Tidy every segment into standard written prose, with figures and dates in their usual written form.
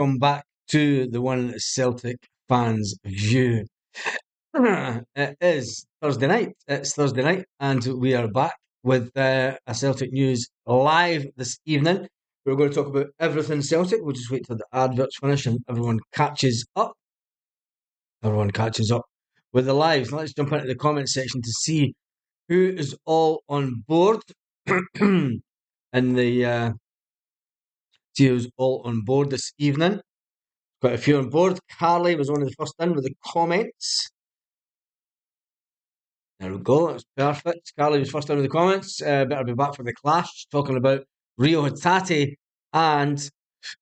welcome back to the One Celtic Fans View. It is Thursday night. It's Thursday night, and we are back with a Celtic News live this evening. We're going to talk about everything Celtic. We'll just wait till the adverts finish and everyone catches up. Everyone catches up with the lives. Let's jump into the comment section to see who is all on board. And the see who's all on board this evening. Quite a few on board. Carly was one of the first in with the comments. There we go. That's perfect. Carly was first in with the comments. Better be back for the clash. Talking about Rio Hatate and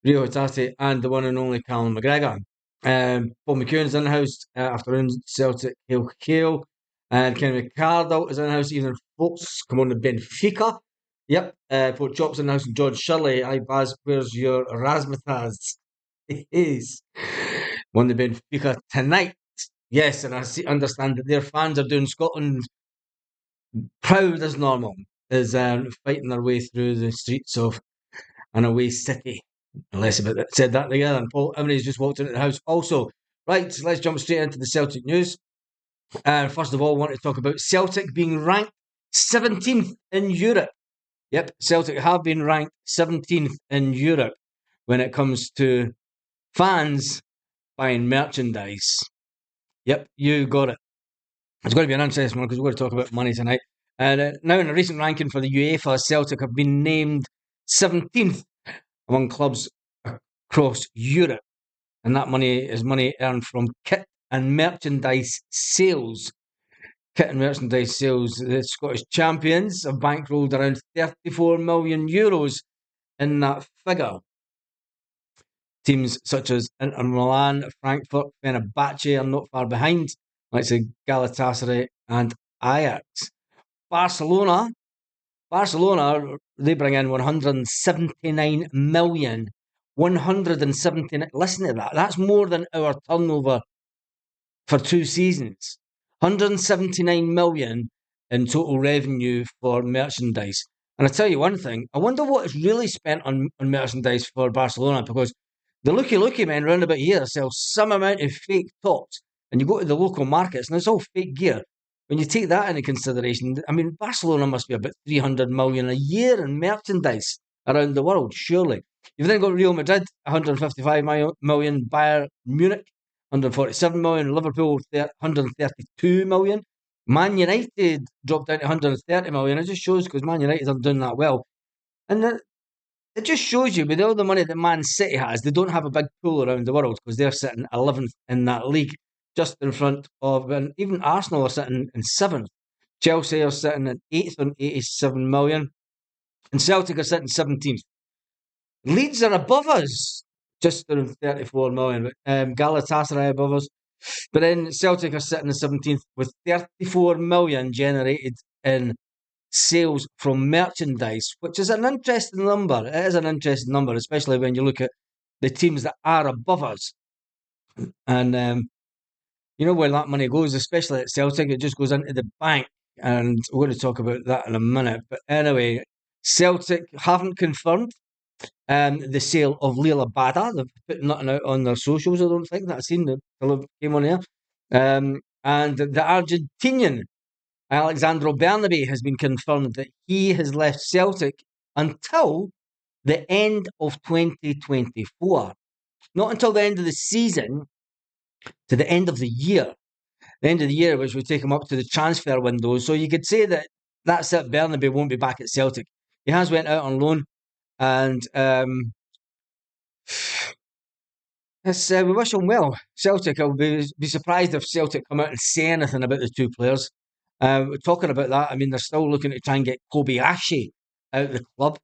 the one and only Callum McGregor. Paul McEwen's in the house after Celtic Hail Hail. And Kenny Ricardo is in the house. Even folks come on to Benfica. Yep. Port Chop's in the house. And George Shirley. Hi Baz, where's your razzmatazz? Is won the Benfica tonight. Yes, and I understand that their fans are doing Scotland proud as normal, is fighting their way through the streets of an away city. Unless about that said that together, and Paul Emery's just walked into the house. Also, right, let's jump straight into the Celtic news. First of all, I want to talk about Celtic being ranked 17th in Europe. Yep, Celtic have been ranked 17th in Europe when it comes to fans buying merchandise. Yep, you got it. It's going to be an interesting one because we're going to talk about money tonight. And now in a recent ranking for the UEFA, Celtic have been named 17th among clubs across Europe. And that money is money earned from kit and merchandise sales. Kit and merchandise sales. The Scottish champions have bankrolled around 34 million euros in that figure. Teams such as Inter Milan, Frankfurt, Fenerbahce are not far behind, like say Galatasaray and Ajax. Barcelona, they bring in 179 million. 179. Listen to that. That's more than our turnover for 2 seasons. 179 million in total revenue for merchandise. And I tell you one thing, I wonder what is really spent on merchandise for Barcelona, because the looky men round about here sell some amount of fake tops, and you go to the local markets and it's all fake gear. When you take that into consideration, I mean, Barcelona must be about 300 million a year in merchandise around the world, surely. You've then got Real Madrid, 155 million, Bayern Munich, 147 million, Liverpool, 132 million. Man United dropped down to 130 million. It just shows because Man United aren't doing that well. And it just shows you, with all the money that Man City has, they don't have a big pool around the world because they're sitting 11th in that league, just in front of, and even Arsenal are sitting in 7th. Chelsea are sitting in 8th on 87 million, and Celtic are sitting 17th. Leeds are above us, just on 34 million, but Galatasaray above us. But then Celtic are sitting in 17th with 34 million generated in sales from merchandise, which is an interesting number. It is an interesting number, especially when you look at the teams that are above us. And you know where that money goes, especially at Celtic, it just goes into the bank. And we're going to talk about that in a minute. But anyway, Celtic haven't confirmed the sale of Leila Bada. They've put nothing out on their socials, I don't think, that I've seen the came on here. And the Argentinian Alexandro Bernabei has been confirmed that he has left Celtic until the end of 2024. Not until the end of the season, to the end of the year. The end of the year, which would take him up to the transfer window. So you could say that that's it. Bernabei won't be back at Celtic. He has went out on loan, and we wish him well. Celtic, I'll be surprised if Celtic come out and say anything about the two players. Talking about that, I mean, they're still looking to try and get Kobayashi out of the club.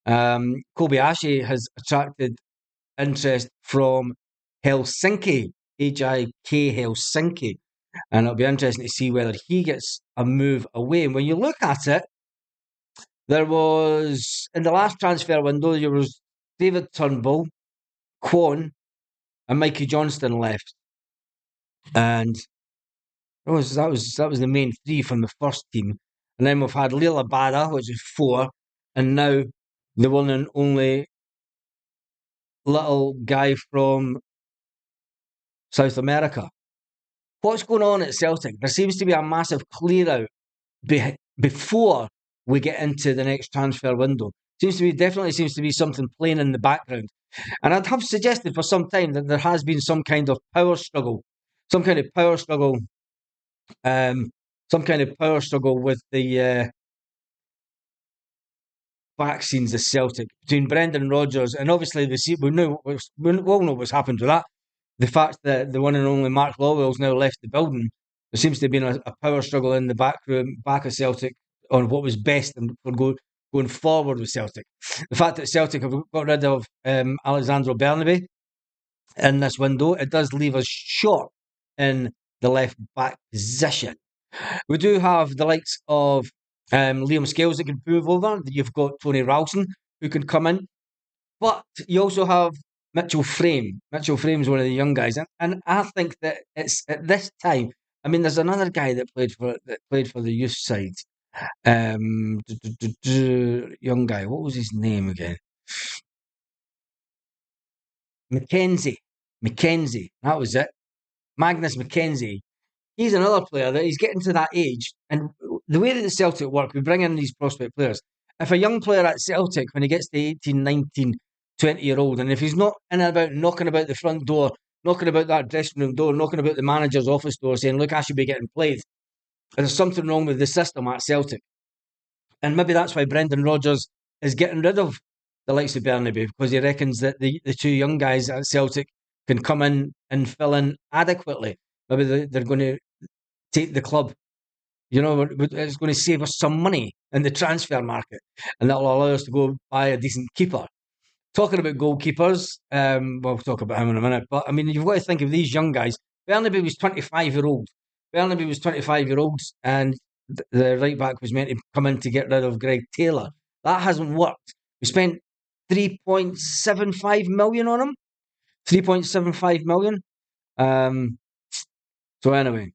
Kobayashi has attracted interest from Helsinki, HIK Helsinki, and it'll be interesting to see whether he gets a move away. And when you look at it, there was, in the last transfer window, there was David Turnbull, Kwon, and Mikey Johnston left. And that was the main 3 from the first team. And then we've had Leila Bada, which is 4, and now the one and only little guy from South America. What's going on at Celtic? There seems to be a massive clear out before we get into the next transfer window. Definitely seems to be something playing in the background. And I'd have suggested for some time that there has been some kind of power struggle, some kind of power struggle, um, some kind of power struggle with the vaccines of Celtic between Brendan Rodgers and obviously we all know what's happened with that. The fact that the one and only Mark Lawwell's now left the building, there seems to have been a power struggle in the back of Celtic on what was best and for going forward with Celtic. The fact that Celtic have got rid of Alexandro Bernabe in this window, it does leave us short in the left back position. We do have the likes of Liam Scales that can move over. You've got Tony Ralston who can come in. But you also have Mitchell Frame. Mitchell Frame's one of the young guys. And I think that it's at this time. I mean, there's another guy that played for the youth side. Young guy. What was his name again? Mackenzie. That was it. Magnus Mackenzie. He's another player that he's getting to that age. And the way that the Celtic work, we bring in these prospect players. If a young player at Celtic, when he gets to 18, 19, 20-year-old, and if he's not in and about knocking about the front door, knocking about that dressing room door, knocking about the manager's office door, saying, look, I should be getting played, there's something wrong with the system at Celtic. And maybe that's why Brendan Rodgers is getting rid of the likes of Bernabe, because he reckons that the two young guys at Celtic can come in and fill in adequately. Maybe they're going to take the club. You know, it's going to save us some money in the transfer market, and that will allow us to go buy a decent keeper. Talking about goalkeepers, we'll talk about him in a minute, but I mean, you've got to think of these young guys. Bernabe was 25-year-old. Bernabe was 25-year-old, and the right back was meant to come in to get rid of Greg Taylor. That hasn't worked. We spent 3.75 million on him. 3.75 million. So anyway,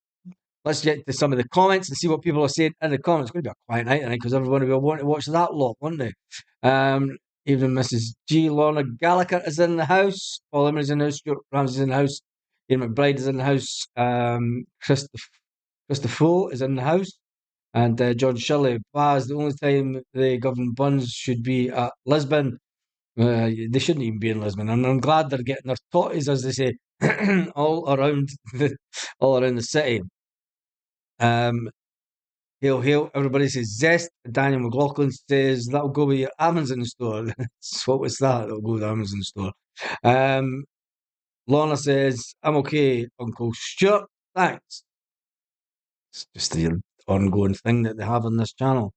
let's get to some of the comments and see what people are saying in the comments. It's going to be a quiet night tonight because everybody will want to watch that lot, won't they? Even Mrs. G. Lorna Gallagher is in the house. Paul Emery is in the house. Stuart Ramsey is in the house. Ian McBride is in the house. Christopher is in the house. And John Shirley, Baz, the only time the Govan Buns should be at Lisbon. They shouldn't even be in Lisbon. And I'm glad they're getting their totties, as they say, all around the city. Hail. Everybody says zest. Daniel McLaughlin says that'll go with your Amazon store. What was that? That'll go with the Amazon store. Lorna says, I'm okay, Uncle Stuart. Thanks. It's just the ongoing thing that they have on this channel.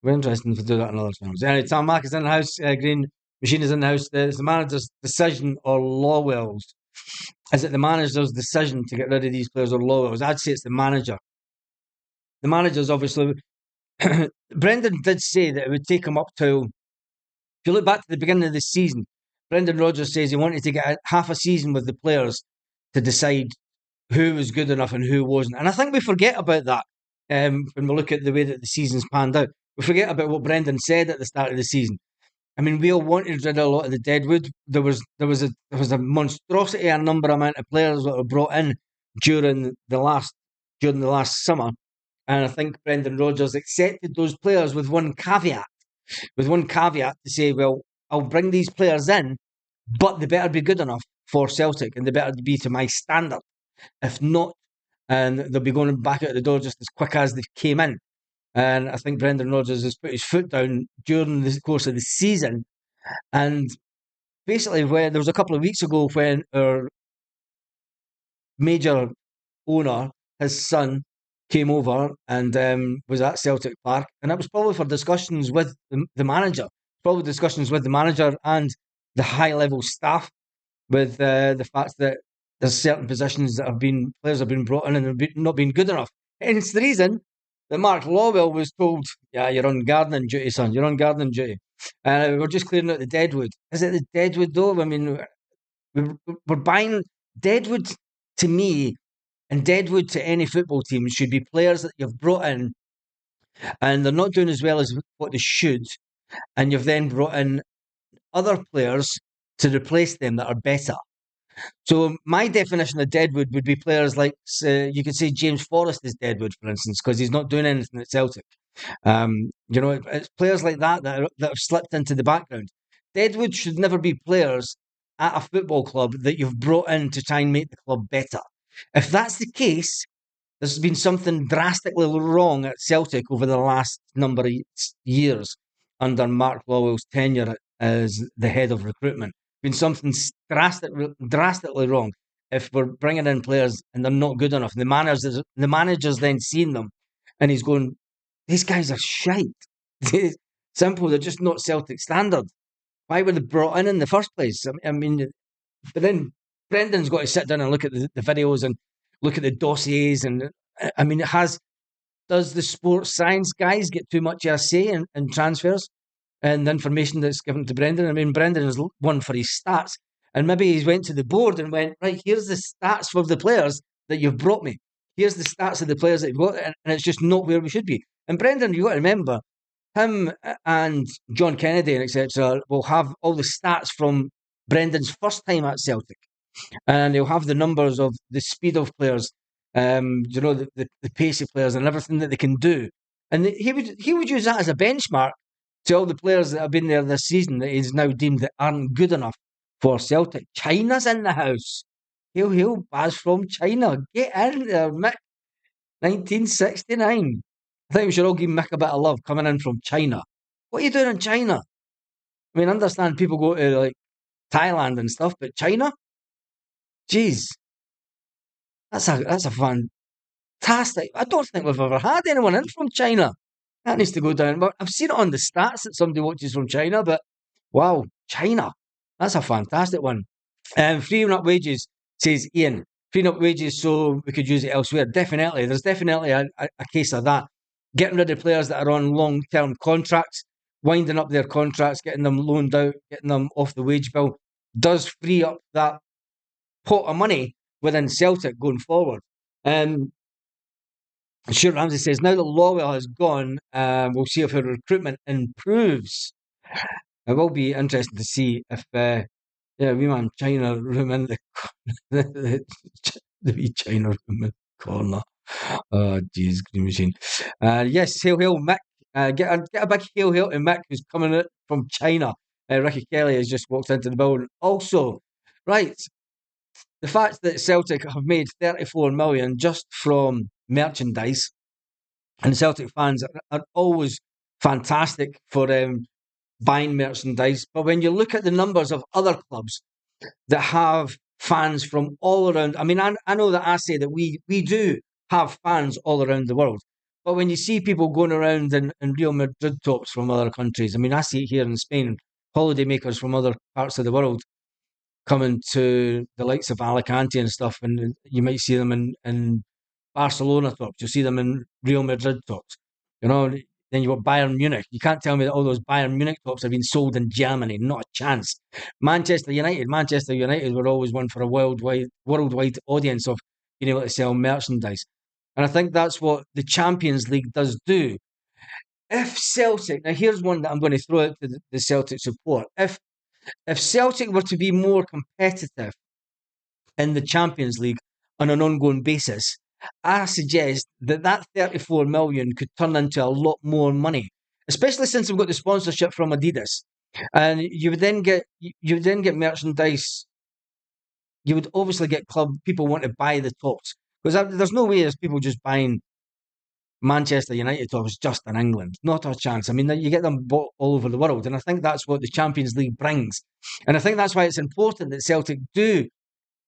Very interesting to do that on other channels. Anyway, Cal Mac is in the house. Green Machine is in the house. It's the manager's decision or Lawwell's. Is it the manager's decision to get rid of these players or Lawwell's? I'd say it's the manager. The manager's obviously... Brendan did say that it would take him up to... If you look back to the beginning of the season, Brendan Rodgers says he wanted to get half a season with the players to decide who was good enough and who wasn't. And I think we forget about that when we look at the way that the season's panned out. We forget about what Brendan said at the start of the season. I mean, we all wanted rid of a lot of the deadwood. There was a monstrosity amount of players that were brought in during the last summer, and I think Brendan Rodgers accepted those players with one caveat to say, well, I'll bring these players in, but they better be good enough for Celtic and they better be to my standard. If not, and they'll be going back out the door just as quick as they came in. And I think Brendan Rodgers has put his foot down during the course of the season. And basically, when there was a couple of weeks ago when our major owner, his son, came over and was at Celtic Park, and it was probably for discussions with the manager, and the high-level staff, with the fact that there's certain positions that players have been brought in and have not been good enough. And it's the reason that Mark Lawwell was told, yeah, you're on gardening duty, son. You're on gardening duty. And we're just clearing out the deadwood. Is it the deadwood, though? I mean, we're buying deadwood to me, and deadwood to any football team should be players that you've brought in and they're not doing as well as what they should. And you've then brought in other players to replace them that are better. So my definition of deadwood would be players like, you could say James Forrest is deadwood, for instance, because he's not doing anything at Celtic. It's players like that have slipped into the background. Deadwood should never be players at a football club that you've brought in to try and make the club better. If that's the case, there's been something drastically wrong at Celtic over the last number of years under Mark Lawwell's tenure as the head of recruitment. Been something drastically wrong if we're bringing in players and they're not good enough. The manager's then seeing them and he's going, these guys are shite. Simple, they're just not Celtic standard. Why were they brought in the first place? I mean, but then Brendan's got to sit down and look at the videos and look at the dossiers. And I mean, does the sports science guys get too much of a say in transfers and the information that's given to Brendan? I mean, Brendan is one for his stats. And maybe he went to the board and went, right, here's the stats for the players that you've brought me. Here's the stats of the players that you've got, and it's just not where we should be. And Brendan, you've got to remember, him and John Kennedy and etc. will have all the stats from Brendan's first time at Celtic. And he'll have the numbers of the speed of players, the pace of players and everything that they can do. And he would use that as a benchmark to all the players that have been there this season that he's now deemed that aren't good enough for Celtic. China's in the house. Hail, Baz from China. Get in there, Mick. 1969. I think we should all give Mick a bit of love coming in from China. What are you doing in China? I mean, I understand people go to like Thailand and stuff, but China? Jeez. That's a fantastic. I don't think we've ever had anyone in from China. That needs to go down. But I've seen it on the stats that somebody watches from China, but wow, China. That's a fantastic one. Freeing up wages, says Ian. Freeing up wages so we could use it elsewhere. Definitely. There's definitely a case of that. Getting rid of players that are on long-term contracts, winding up their contracts, getting them loaned out, getting them off the wage bill, does free up that pot of money within Celtic going forward. Stuart Ramsey says, now that Lawwell has gone, we'll see if her recruitment improves. It will be interesting to see if, we man China room in the wee China room in the corner. Oh, jeez, green machine. Yes, hail, Mick. Get a big hail to Mick, who's coming out from China. Ricky Kelly has just walked into the building. Also, right, the fact that Celtic have made 34 million just from merchandise, and Celtic fans are always fantastic for buying merchandise. But when you look at the numbers of other clubs that have fans from all around, I mean, I know that I say that we do have fans all around the world. But when you see people going around in Real Madrid tops from other countries, I mean, I see it here in Spain, holidaymakers from other parts of the world coming to the likes of Alicante and stuff, and you might see them in Barcelona tops, you'll see them in Real Madrid tops. Then you've got Bayern Munich. You can't tell me that all those Bayern Munich tops have been sold in Germany. Not a chance. Manchester United were always one for a worldwide audience of being able to sell merchandise. And I think that's what the Champions League does do. If Celtic, now here's one that I'm going to throw out to the Celtic support. If Celtic were to be more competitive in the Champions League on an ongoing basis, I suggest that 34 million could turn into a lot more money, especially since we've got the sponsorship from Adidas, and you would then get merchandise. You would obviously get club people want to buy the tops, because there's no way there's people just buying Manchester United tops just in England. Not a chance. I mean, you get them bought all over the world, and I think that's what the Champions League brings, and I think that's why it's important that Celtic do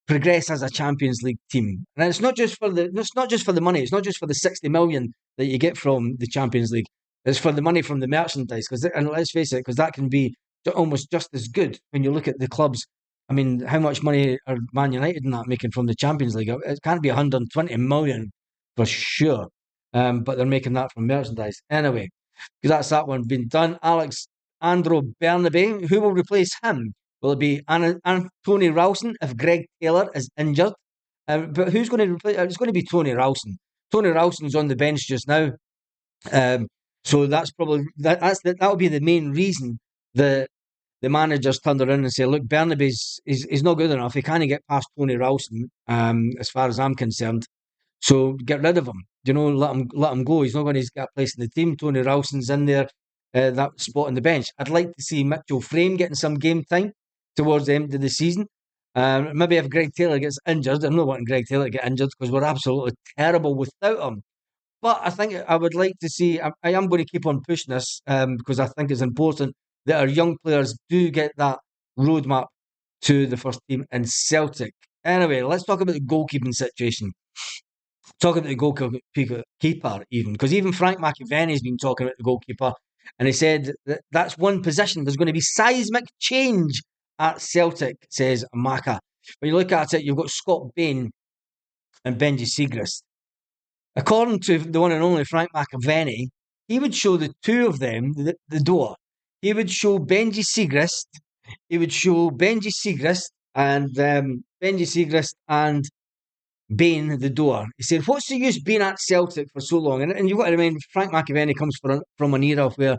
progress as a Champions League team. And it's not just for the money. It's not just for the 60 million that you get from the Champions League. It's for the money from the merchandise. And let's face it, because that can be almost just as good when you look at the clubs. I mean, how much money are Man United not making from the Champions League? It can't be 120 million for sure. But they're making that from merchandise. Anyway, because that's that one been done. Alexandro Bernabe, who will replace him? Will it be Tony Ralston if Greg Taylor is injured? But who's going to replace? It's going to be Tony Ralston. Tony Ralston's on the bench just now, so that's probably that'll be the main reason that the managers turned around and said, look, Bernaby's is not good enough. He can't get past Tony Ralston, as far as I'm concerned. So get rid of him. Let him go. He's not going to get a place in the team. Tony Ralston's in there, that spot on the bench. I'd like to see Mitchell Frame getting some game time towards the end of the season. Maybe if Greg Taylor gets injured, I'm not wanting Greg Taylor to get injured because we're absolutely terrible without him. But I think I would like to see, I am going to keep on pushing this because I think it's important that our young players do get that roadmap to the first team in Celtic. Anyway, let's talk about the goalkeeping situation. Talking about the goalkeeper, even, because even Frank McAvenny's been talking about the goalkeeper, and he said that that's one position. There's going to be seismic change at Celtic, says Maka. When you look at it, you've got Scott Bain and Benji Siegrist. According to the one and only Frank McAvenny, he would show the two of them the door. He would show Benji Siegrist. He would show Benji Siegrist and Bain the door. He said, "What's the use being at Celtic for so long?" And you've got to remember, Frank McAvenny comes from an era where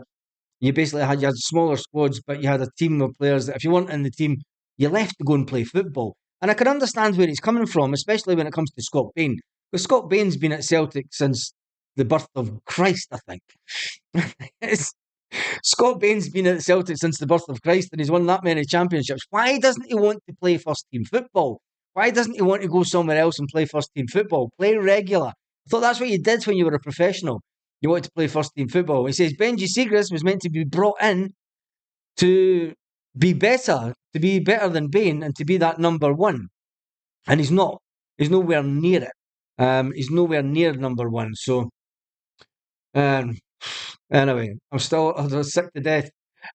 you basically you had smaller squads, but you had a team of players that if you weren't in the team, you left to go and play football. And I can understand where he's coming from, especially when it comes to Scott Bain. Because Scott Bain's been at Celtic since the birth of Christ, I think. Scott Bain's been at Celtic since the birth of Christ and he's won that many championships. Why doesn't he want to play first team football? Why doesn't he want to go somewhere else and play first team football? Play regular. I thought that's what you did when you were a professional. You wanted to play first team football. He says Benji Siegrist was meant to be brought in to be better, than Bain and to be that number one. And he's not. He's nowhere near it. He's nowhere near number one. So, anyway, I'm sick to death.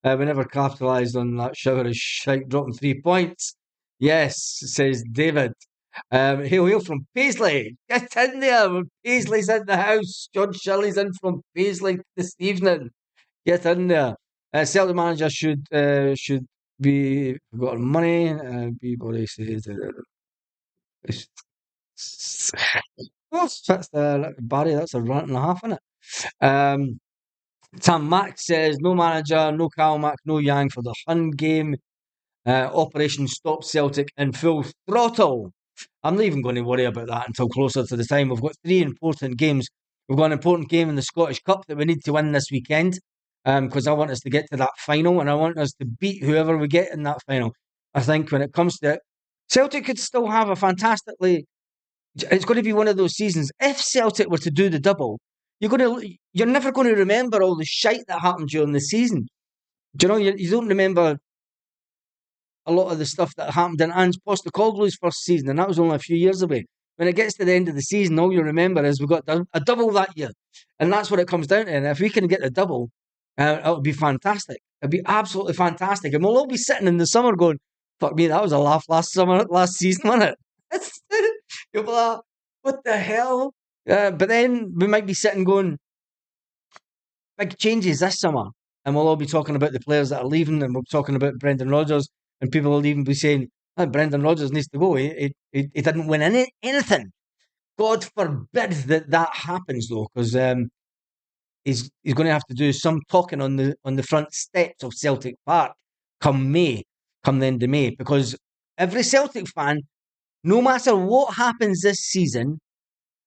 We never capitalised on that shower of shite, dropping 3 points. Yes, says David. Hail from Paisley. Get in there. Paisley's in the house. John Shirley's in from Paisley this evening. Get in there. Celtic manager should be got money. Be what he says. That's Barry. That's a rant and a half, isn't it? Tam Mac says no manager, no Cal Mac, no Yang for the Hun game. Operation Stop Celtic in full throttle. I'm not even going to worry about that until closer to the time. We've got 3 important games. We've got an important game in the Scottish Cup that we need to win this weekend because I want us to get to that final and I want us to beat whoever we get in that final. I think when it comes to it, Celtic could still have a fantastically... It's going to be one of those seasons. If Celtic were to do the double, you're never going to remember all the shite that happened during the season. Do you know, you don't remember a lot of the stuff that happened in Ange Postecoglou's first season, and that was only a few years away. When it gets to the end of the season, all you remember is we got a double that year. And that's what it comes down to. And if we can get the double, it'll be fantastic. It'll be absolutely fantastic. And we'll all be sitting in the summer going, fuck me, that was a laugh last season, wasn't it? You'll be like, what the hell? But then we might be sitting going, big changes this summer. And we'll all be talking about the players that are leaving, and we're talking about Brendan Rodgers, and people will even be saying, oh, Brendan Rodgers needs to go. He didn't win anything. God forbid that happens, though, because he's going to have to do some talking on the front steps of Celtic Park come the end of May, because every Celtic fan, no matter what happens this season,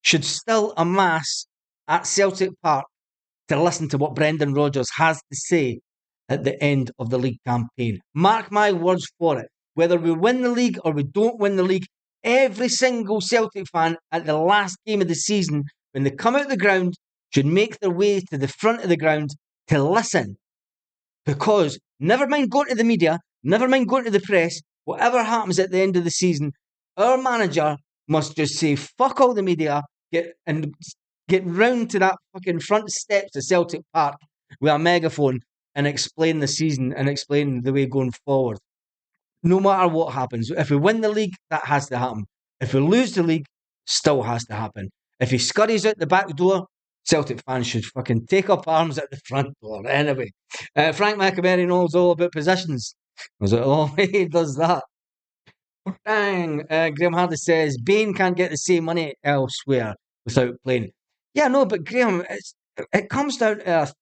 should still amass at Celtic Park to listen to what Brendan Rodgers has to say at the end of the league campaign. Mark my words for it. Whether we win the league or we don't win the league, every single Celtic fan at the last game of the season, when they come out the ground, should make their way to the front of the ground to listen. Because never mind going to the media, never mind going to the press, whatever happens at the end of the season, our manager must just say, fuck all the media, get round to that fucking front steps of Celtic Park with a megaphone and explain the season and explain the way going forward. No matter what happens. If we win the league, that has to happen. If we lose the league, still has to happen. If he scurries out the back door, Celtic fans should fucking take up arms at the front door. Anyway, Frank McAvenny knows all about positions. I was like, oh, he does that. Dang. Graham Hardy says, Bain can't get the same money elsewhere without playing. Yeah, no, but Graham, it comes down to earth.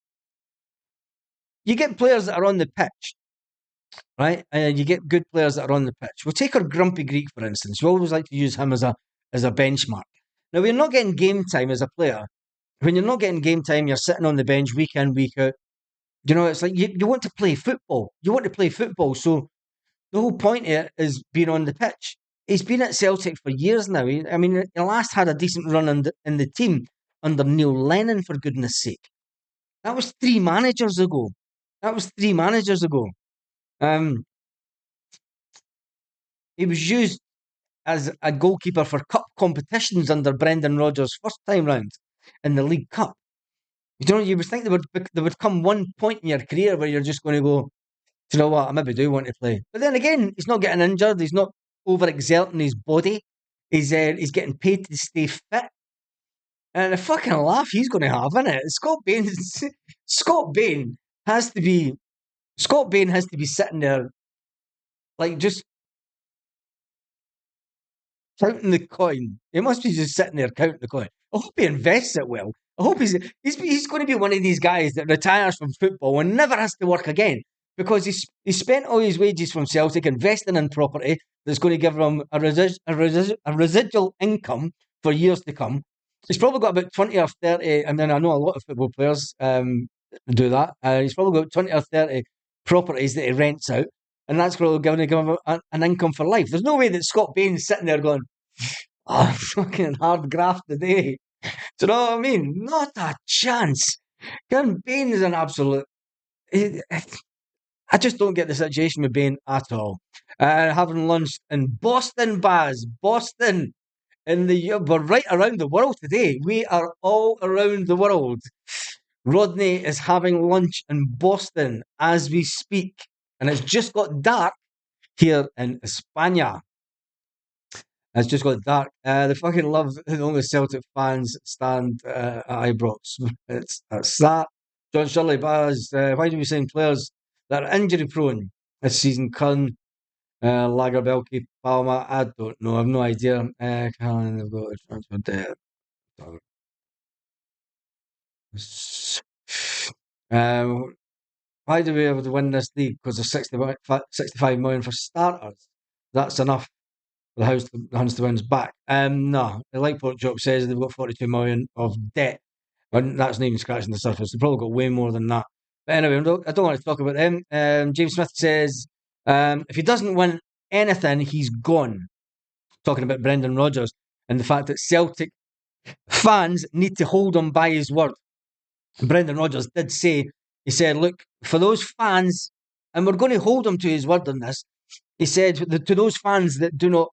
You get players that are on the pitch right? And you get good players that are on the pitch. We'll take our Grumpy Greek, for instance. We always like to use him as a benchmark. Now, we're not getting game time as a player. When you're not getting game time, you're sitting on the bench week in, week out. You know, it's like you want to play football. You want to play football. So the whole point here is being on the pitch. He's been at Celtic for years now. I mean, he last had a decent run in the team under Neil Lennon, for goodness sake. That was 3 managers ago. That was 3 managers ago. Um, he was used as a goalkeeper for cup competitions under Brendan Rodgers' first time round in the League Cup. You would think there would come one point in your career where you're just going to go, do you know what? I maybe do want to play. But then again, he's not getting injured. He's not overexerting his body. He's getting paid to stay fit. And a fucking laugh he's going to have, isn't it? Scott Bain has to be Scott Bain has to be sitting there like just counting the coin. He must be just sitting there counting the coin. I hope he invests it well. I hope he's going to be one of these guys that retires from football and never has to work again because he's spent all his wages from Celtic investing in property that's going to give him a residual income for years to come. He's probably got about 20 or 30, and then I know a lot of football players do that. He's probably got 20 or 30 properties that he rents out, and that's probably going to give him an income for life. There's no way that Scott Bain's sitting there going, oh, fucking hard graft today. Do you know what I mean? Not a chance. Ken Bain is an absolute. I just don't get the situation with Bain at all. Having lunch in Boston, Baz. Boston. We're right around the world today. We are all around the world. Rodney is having lunch in Boston as we speak. And it's just got dark here in España. It's just got dark. They fucking love only Celtic fans stand at Ibrox. That's that. John Shirley Baz, why do we sign players that are injury prone this season? Lagerbelke, Palma, I don't know. I have no idea. Caroline, they've got a transfer debt. Um, why do we have to win this league? Because of 65 million for starters. That's enough for the Hunts to win back. No, the Lightport joke says they've got 42 million of debt. And that's not even scratching the surface. They've probably got way more than that. But anyway, I don't want to talk about them. James Smith says if he doesn't win anything, he's gone. Talking about Brendan Rodgers and the fact that Celtic fans need to hold him by his word. Brendan Rodgers did say, he said, look, for those fans, and we're going to hold him to his word on this, he said, to those fans that do not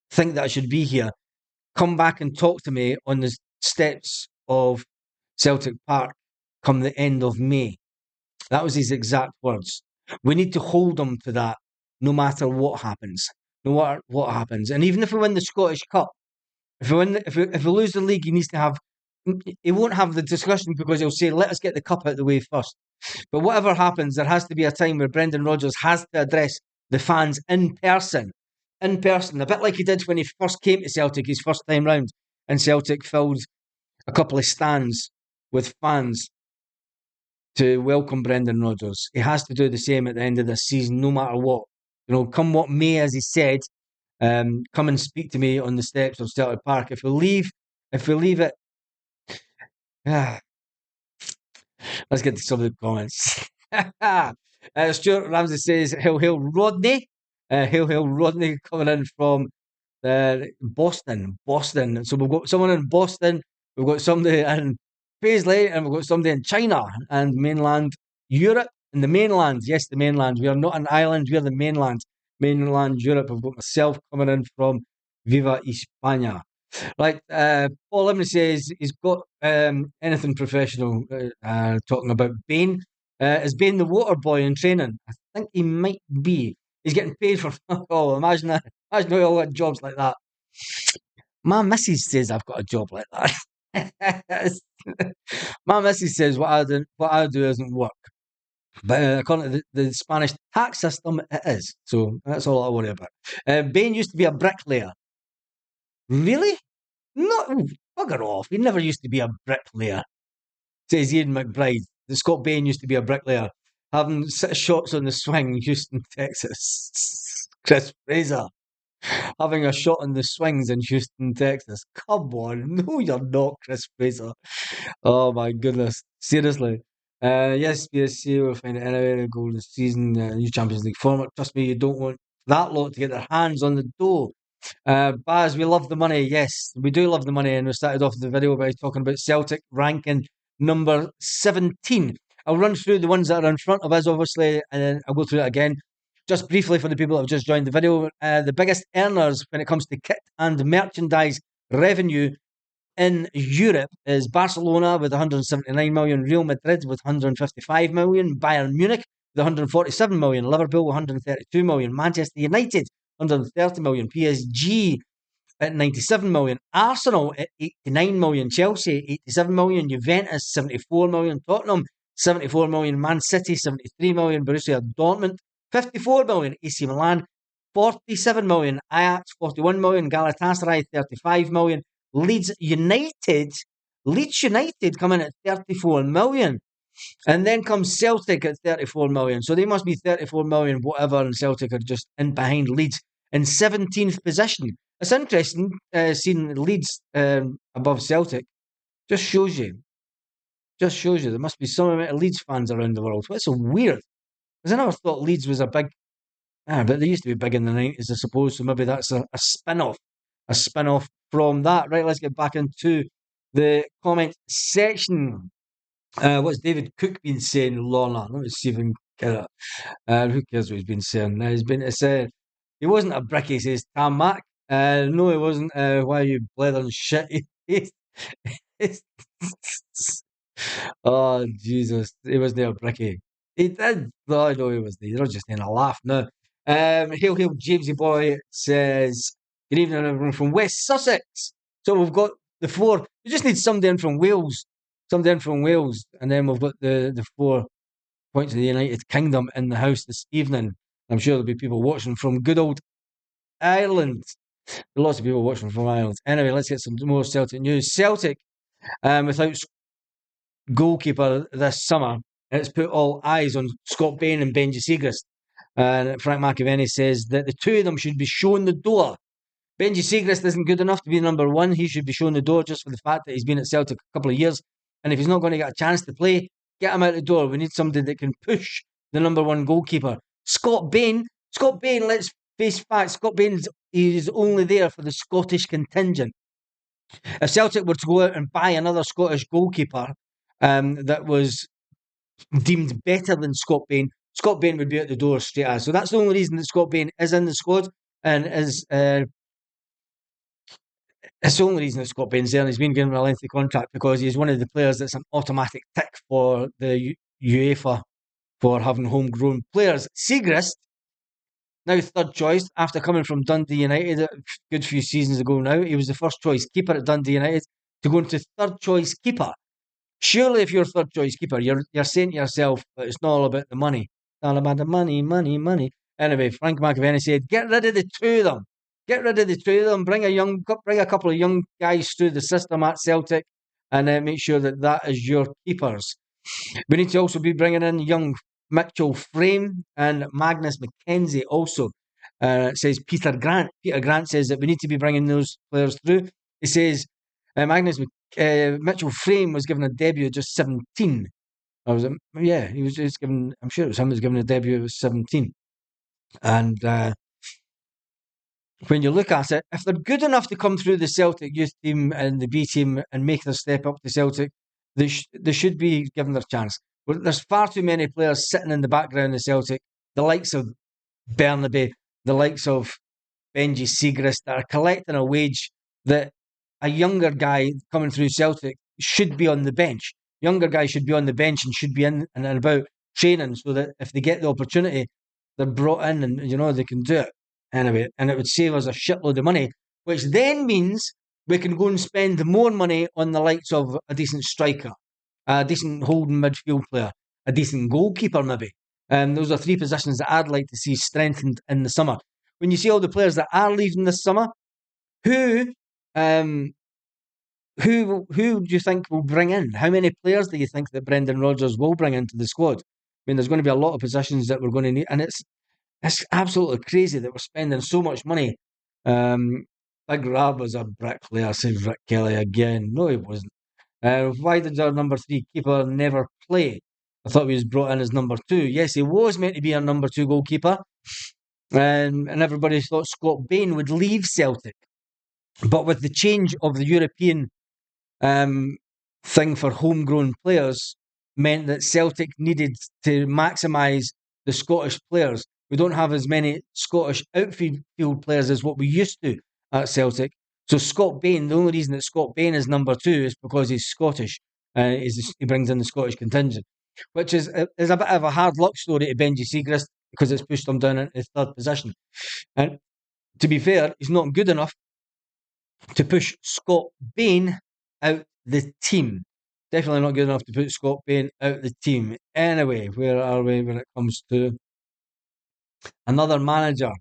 think that I should be here, come back and talk to me on the steps of Celtic Park come the end of May. That was his exact words. We need to hold him to that no matter what happens. No matter what happens. And even if we win the Scottish Cup, if we lose the league, he won't have the discussion because he'll say, let us get the cup out of the way first. But whatever happens, there has to be a time where Brendan Rodgers has to address the fans in person. In person, a bit like he did when he first came to Celtic, his first time round, and Celtic filled a couple of stands with fans to welcome Brendan Rodgers. He has to do the same at the end of this season, no matter what. You know, come what may, as he said, come and speak to me on the steps of Celtic Park. If we leave it, let's get to some of the comments. Stuart Ramsey says, hail Rodney. Hail Rodney coming in from Boston. So we've got someone in Boston, we've got somebody in Paisley, and we've got somebody in China and mainland Europe. And the mainland, yes, the mainland. We are not an island, we are the mainland. Mainland Europe. I've got myself coming in from Viva España. Right, Paul Limney says he's got anything professional talking about Bain. Is Bain the water boy in training? I think he might be. He's getting paid for oh, imagine that. Imagine we all had jobs like that. My missus says I've got a job like that. My missus says what I do isn't work. But according to the Spanish tax system, it is. So that's all I worry about. Bain used to be a bricklayer. Really? Not bugger off. He never used to be a bricklayer. Says Ian McBride. The Scott Bain used to be a bricklayer. having shots on the swing, Houston, Texas. Chris Fraser having a shot on the swings in Houston, Texas. Come on, no, you're not, Chris Fraser. Oh my goodness, seriously. Yes, PSC will find it anyway. The golden season, new Champions League format. Trust me, you don't want that lot to get their hands on the dough. Baz, we love the money. Yes, we do love the money. And we started off the video by talking about Celtic ranking number 17. I'll run through the ones that are in front of us, obviously, and then I'll go through it again. Just briefly for the people that have just joined the video, the biggest earners when it comes to kit and merchandise revenue in Europe is Barcelona with 179 million, Real Madrid with 155 million, Bayern Munich with 147 million, Liverpool 132 million, Manchester United 130 million, PSG at 97 million, Arsenal at 89 million, Chelsea 87 million, Juventus 74 million, Tottenham 74 million, Man City 73 million, Borussia Dortmund 54 million, AC Milan 47 million, Ajax 41 million, Galatasaray 35 million, Leeds United come in at 34 million. And then comes Celtic at 34 million. So they must be 34 million, whatever, and Celtic are just in behind Leeds in 17th position. It's interesting seeing Leeds above Celtic. Just shows you. There must be some amount of Leeds fans around the world. What's so weird? Because I never thought Leeds was a big. But they used to be big in the 90s, I suppose. So maybe that's a spin off. A spin off from that. Right, let's get back into the comment section. What's David Cook been saying, Lorna? Let me see if I can get it. Who cares what he's been saying? He's been said he wasn't a brick, he says Tam Mac. No, he wasn't. Why are you blethering shit? Oh, Jesus. He was there, Bricky. He did. No, I know he was there. You're just in a laugh now. Hail, hail, Jamesy boy says, good evening, everyone from West Sussex. So we've got the four. We just need somebody in from Wales. Somebody in from Wales. And then we've got the 4 points of the United Kingdom in the house this evening. I'm sure there'll be people watching from good old Ireland. Lots of people watching from Ireland. Anyway, let's get some more Celtic news. Celtic, without goalkeeper this summer, it's put all eyes on Scott Bain and Benji Siegrist. And Frank McAvenny says that the two of them should be shown the door. Benji Siegrist isn't good enough to be number one. He should be shown the door just for the fact that he's been at Celtic a couple of years. And if he's not going to get a chance to play, get him out the door. We need somebody that can push the number one goalkeeper. Scott Bain, let's face facts. Scott Bain is only there for the Scottish contingent. If Celtic were to go out and buy another Scottish goalkeeper that was deemed better than Scott Bain would be at the door straight as. So that's the only reason that Scott Bain is in the squad and is. It's the only reason that Scott Bain's there and he's been given a lengthy contract because he's one of the players that's an automatic tick for the UEFA for having homegrown players. Siegrist, now third choice after coming from Dundee United a good few seasons ago now. He was the first choice keeper at Dundee United to go into third choice keeper. Surely if you're third choice keeper, you're saying to yourself, but it's not all about the money. It's all about the money. Anyway, Frank McAvenny said, get rid of the two of them. Get rid of the two of them. Bring a couple of young guys through the system at Celtic and make sure that is your keepers. We need to also be bringing in young Mitchell Frame and Magnus McKenzie also. Says Peter Grant. Peter Grant says that we need to be bringing those players through. He says Mitchell Frame was given a debut at just 17. He was just given. I'm sure it was him who was given a debut at 17. And when you look at it, if they're good enough to come through the Celtic youth team and the B team and make their step up to Celtic, they should be given their chance. There's far too many players sitting in the background of Celtic, the likes of Bernabe, the likes of Benji Siegrist, that are collecting a wage that a younger guy coming through Celtic should be on the bench. Younger guys should be on the bench and should be in and about training so that if they get the opportunity, they're brought in and they can do it. Anyway, and it would save us a shitload of money, which then means we can go and spend more money on the likes of a decent striker, a decent holding midfield player, a decent goalkeeper maybe. Those are 3 positions that I'd like to see strengthened in the summer. When you see all the players that are leaving this summer, who do you think will bring in? How many players do you think that Brendan Rodgers will bring into the squad? mean, there's going to be a lot of positions that we're going to need, and it's absolutely crazy that we're spending so much money. Big Rab was a bricklayer, said Rick Kelly again. No, he wasn't. Why did our number 3 keeper never play? I thought he was brought in as number 2. Yes, he was meant to be our number 2 goalkeeper. And everybody thought Scott Bain would leave Celtic. But with the change of the European thing for homegrown players, meant that Celtic needed to maximise the Scottish players. We don't have as many Scottish outfield players as what we used to at Celtic. So Scott Bain, the only reason that Scott Bain is number 2 is because he's Scottish. He brings in the Scottish contingent, which is a bit of a hard luck story to Benji Siegrist because it's pushed him down into third position. And to be fair, he's not good enough to push Scott Bain out the team. Definitely not good enough to put Scott Bain out the team. Anyway, where are we when it comes to another manager?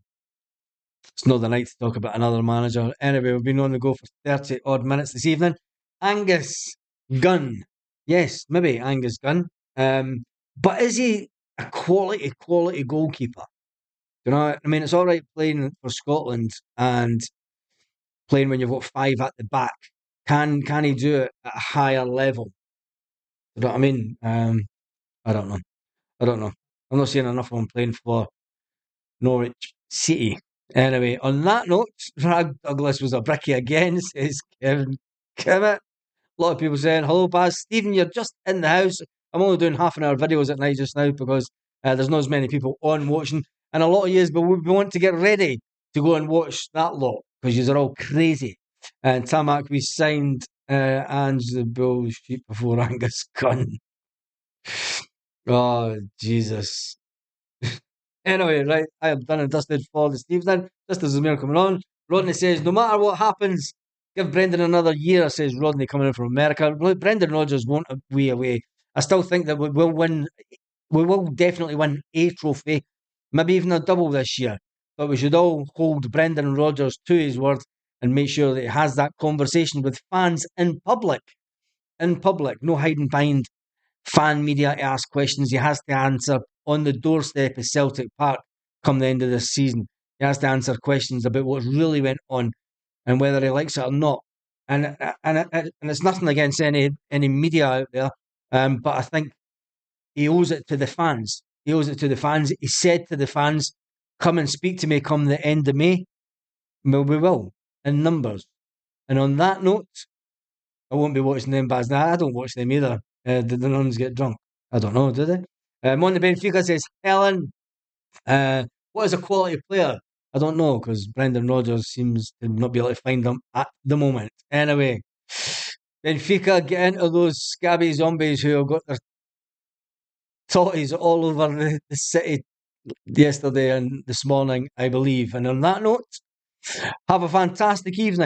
It's not the night to talk about another manager. Anyway, we've been on the go for 30 odd minutes this evening. Angus Gunn. Yes, maybe Angus Gunn. But is he a quality goalkeeper? You know, I mean, it's all right playing for Scotland and playing when you've got 5 at the back. Can he do it at a higher level? You know what I mean? I don't know. I'm not seeing enough of him playing for Norwich City. Anyway, on that note, Rag Douglas was a brickie again, says Kevin Kimmett. A lot of people saying, hello, Baz. Stephen, you're just in the house. I'm only doing half an hour videos at night just now because there's not as many people on watching. And a lot of years, but we want to get ready to go and watch that lot because you're all crazy. And Tamak, we signed Ange the bullshit before Angus Gunn. Oh, Jesus. Anyway, right, I am done and dusted for this evening. Just as Zamir coming on. Rodney says, no matter what happens, give Brendan another year, says Rodney coming in from America. Brendan Rodgers won't be away. I still think that we will win. We will definitely win a trophy, maybe even a double this year. But we should all hold Brendan Rodgers to his word and make sure that he has that conversation with fans in public. In public, no hiding behind fan media to ask questions. He has to answer on the doorstep of Celtic Park come the end of this season. He has to answer questions about what really went on and whether he likes it or not. And it's nothing against any media out there, but I think he owes it to the fans. He owes it to the fans. He said to the fans, come and speak to me come the end of May. Well, we will, in numbers. And on that note, I won't be watching them bars. Now, I don't watch them either. Did the nuns get drunk? I don't know, do they? Monte Benfica says, Helen, what is a quality player? I don't know, because Brendan Rodgers seems to not be able to find them at the moment. Anyway, Benfica get into those scabby zombies who have got their totties all over the city yesterday and this morning, I believe. And on that note, have a fantastic evening.